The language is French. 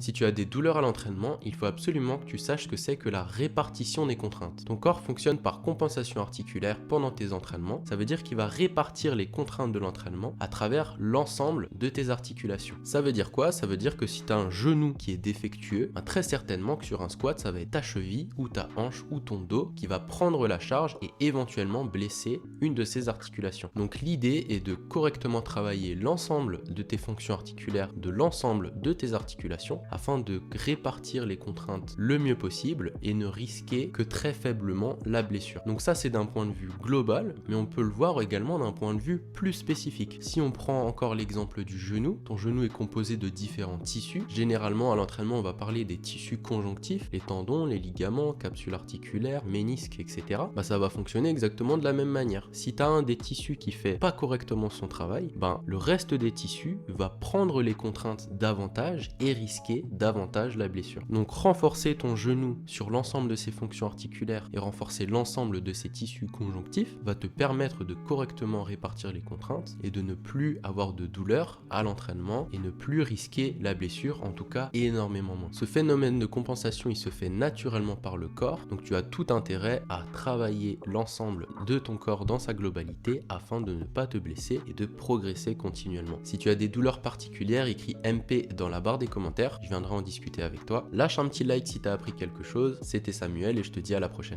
Si tu as des douleurs à l'entraînement, il faut absolument que tu saches ce que c'est que la répartition des contraintes. Ton corps fonctionne par compensation articulaire pendant tes entraînements. Ça veut dire qu'il va répartir les contraintes de l'entraînement à travers l'ensemble de tes articulations. Ça veut dire quoi? Ça veut dire que si tu as un genou qui est défectueux, très certainement que sur un squat, ça va être ta cheville ou ta hanche ou ton dos qui va prendre la charge et éventuellement blesser une de ces articulations. Donc l'idée est de correctement travailler l'ensemble de tes fonctions articulaires, de l'ensemble de tes articulations, afin de répartir les contraintes le mieux possible et ne risquer que très faiblement la blessure. Donc ça, c'est d'un point de vue global, mais on peut le voir également d'un point de vue plus spécifique. Si on prend encore l'exemple du genou, ton genou est composé de différents tissus. Généralement à l'entraînement, on va parler des tissus conjonctifs, les tendons, les ligaments, capsules articulaires, ménisques, etc. Ça va fonctionner exactement de la même manière. Si tu as un des tissus qui fait pas correctement son travail, le reste des tissus va prendre les contraintes davantage et risquer davantage la blessure. Donc renforcer ton genou sur l'ensemble de ses fonctions articulaires et renforcer l'ensemble de ses tissus conjonctifs va te permettre de correctement répartir les contraintes et de ne plus avoir de douleur à l'entraînement et ne plus risquer la blessure, en tout cas énormément moins. Ce phénomène de compensation, il se fait naturellement par le corps, donc tu as tout intérêt à travailler l'ensemble de ton corps dans sa globalité afin de ne pas te blesser et de progresser continuellement. Si tu as des douleurs particulières, écris MP dans la barre des commentaires, je viendrai en discuter avec toi. Lâche un petit like si tu as appris quelque chose. C'était Samuel et je te dis à la prochaine.